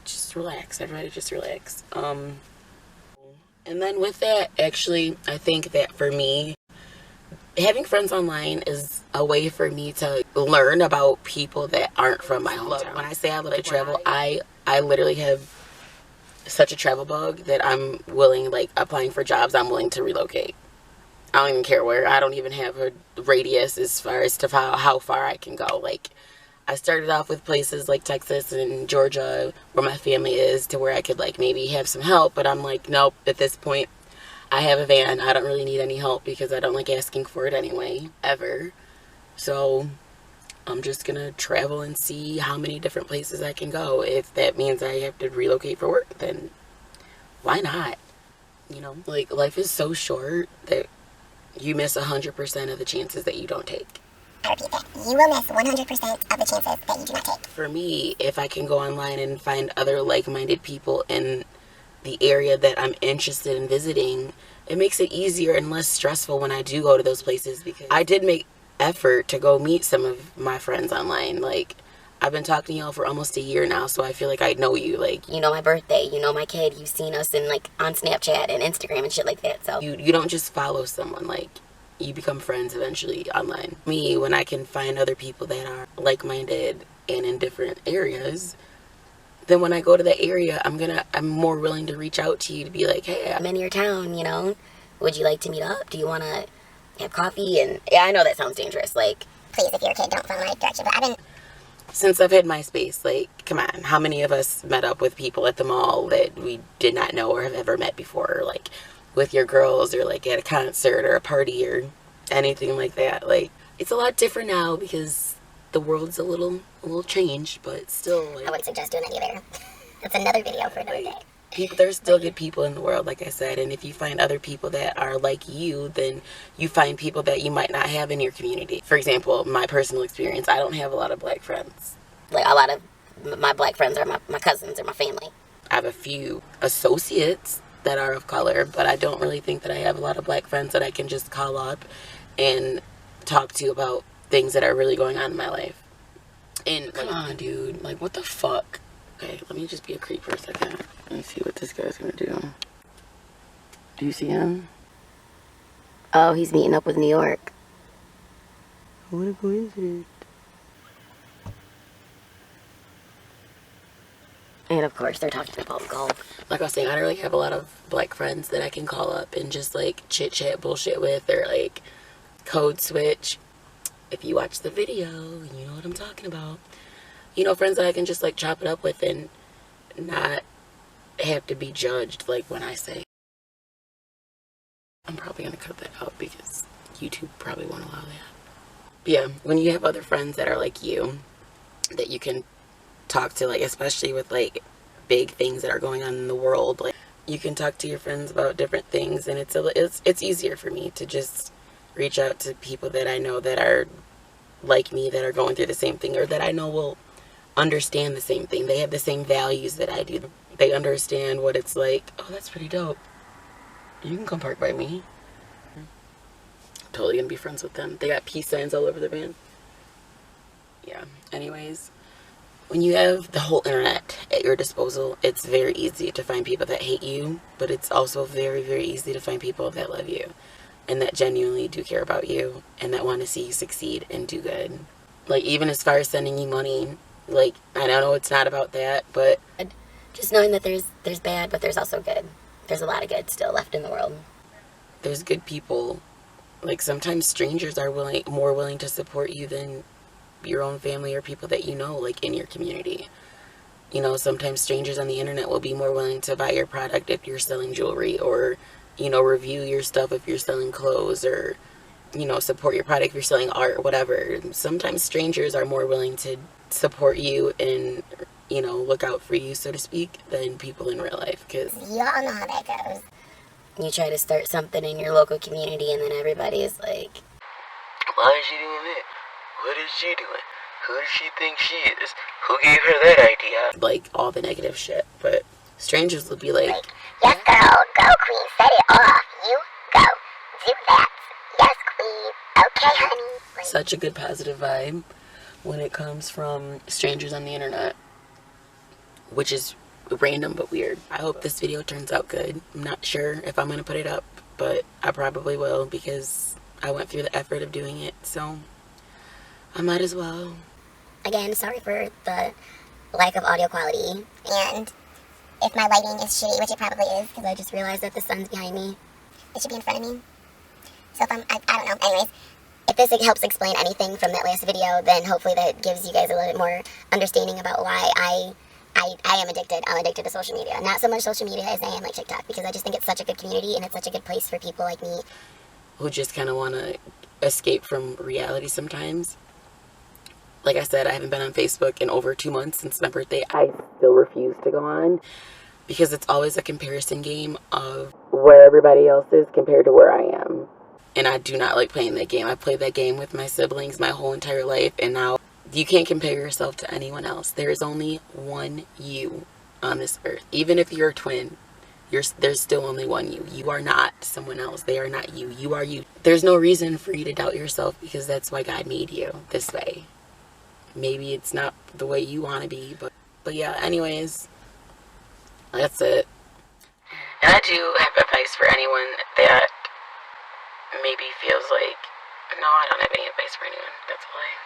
just relax. Everybody just relax. And then with that, actually, I think that for me, having friends online is a way for me to learn about people that aren't from my hometown. When I say I love to travel, I literally have such a travel bug that I'm willing, like, applying for jobs, I'm willing to relocate. I don't even care where. I don't even have a radius as far as to how far I can go. Like, I started off with places like Texas and Georgia where my family is, to where I could, like, maybe have some help, but I'm like, nope, at this point I have a van. I don't really need any help because I don't like asking for it anyway, ever. So I'm just gonna travel and see how many different places I can go. If that means I have to relocate for work, then why not? You know, like, life is so short that you miss 100% of the chances that you don't take. I repeat that. You will miss 100% of the chances that you do not take. For me, if I can go online and find other like-minded people in the area that I'm interested in visiting, it makes it easier and less stressful when I do go to those places, because I did make effort to go meet some of my friends online. Like, I've been talking to y'all for almost a year now, so I feel like I know you. Like, you know my birthday, you know my kid, you've seen us in, like, on Snapchat and Instagram and shit like that. So you don't just follow someone, like, you become friends eventually online. Me, when I can find other people that are like-minded and in different areas, then when I go to that area, I'm more willing to reach out to you to be like, hey, I'm in your town, you know, would you like to meet up? Do you want to have coffee? And yeah, I know that sounds dangerous. Like, Please, if you're a kid, don't follow my direction. But since I've had MySpace, like, come on, how many of us met up with people at the mall that we did not know or have ever met before, or, like, with your girls, or, like, at a concert or a party or anything like that? Like, it's a lot different now because the world's a little changed, but still, like, I wouldn't suggest doing that either. That's another video for another day. there's still good people in the world, like I said, and if you find other people that are like you, then you find people that you might not have in your community. For example, my personal experience, I don't have a lot of black friends. like, a lot of my black friends are my cousins or my family. I have a few associates that are of color, but I don't really think that I have a lot of black friends that I can just call up and talk to about things that are really going on in my life. And come on, dude, like, what the fuck? Okay, let me just be a creep for a second. Let me see what this guy's gonna do. Do you see him? Oh, he's meeting up with New York. What a coincidence. And of course, they're talking about golf. Like I was saying, I don't really have a lot of black friends that I can call up and just, like, chit chat bullshit with, or, like, code switch. If you watch the video, you know what I'm talking about. You know, friends that I can just, like, chop it up with and not have to be judged, like, when I say. I'm probably gonna cut that out because YouTube probably won't allow that. But yeah, when you have other friends that are like you, that you can talk to, like, especially with, like, big things that are going on in the world, like, you can talk to your friends about different things, and it's easier for me to just reach out to people that I know that are like me, that are going through the same thing, or that I know will understand the same thing. They have the same values that I do. They understand what it's like. Oh, that's pretty dope. You can come park by me. I'm totally gonna be friends with them. They got peace signs all over their van. Yeah, anyways, when you have the whole internet at your disposal, it's very easy to find people that hate you, but it's also very, very easy to find people that love you and that genuinely do care about you and that want to see you succeed and do good. Like, even as far as sending you money, like, I know it's not about that, but Just knowing that there's bad, but there's also good. There's a lot of good still left in the world. there's good people. Like, sometimes strangers are more willing to support you than your own family or people that you know, like, in your community. You know, sometimes strangers on the internet will be more willing to buy your product if you're selling jewelry, or, you know, review your stuff if you're selling clothes, or, you know, support your product if you're selling art, whatever. Sometimes strangers are more willing to support you and, you know, look out for you, so to speak, than people in real life. Because y'all know how that goes. You try to start something in your local community, and then everybody is like, why is she doing that? What is she doing? Who does she think she is? Who gave her that idea? Like, all the negative shit. But strangers will be like, Yes, girl, go, queen, set it off. You go, do that. Yes, queen. Okay, honey. Like, such a good positive vibe when it comes from strangers on the internet. which is random but weird. I hope this video turns out good. I'm not sure if I'm gonna put it up, but I probably will because I went through the effort of doing it, so I might as well. Again, sorry for the lack of audio quality. And if my lighting is shitty, which it probably is, Because I just realized that the sun's behind me. it should be in front of me. So if I don't know. Anyways, If this helps explain anything from that last video, then hopefully that gives you guys a little bit more understanding about why I am addicted. I'm addicted to social media. Not so much social media as I am like TikTok, because I just think it's such a good community and it's such a good place for people like me. Who just kind of want to escape from reality sometimes. Like I said, I haven't been on Facebook in over 2 months since my birthday. I still refuse to go on because it's always a comparison game of where everybody else is compared to where I am. And I do not like playing that game. I played that game with my siblings my whole entire life, and now you can't compare yourself to anyone else. There is only one you on this earth. Even if you're a twin, there's still only one you. You are not someone else. They are not you. You are you. There's no reason for you to doubt yourself because that's why God made you this way. Maybe it's not the way you want to be, but yeah, anyways, that's it. And I do have advice for anyone that maybe feels like, no, I don't have any advice for anyone. That's a lie.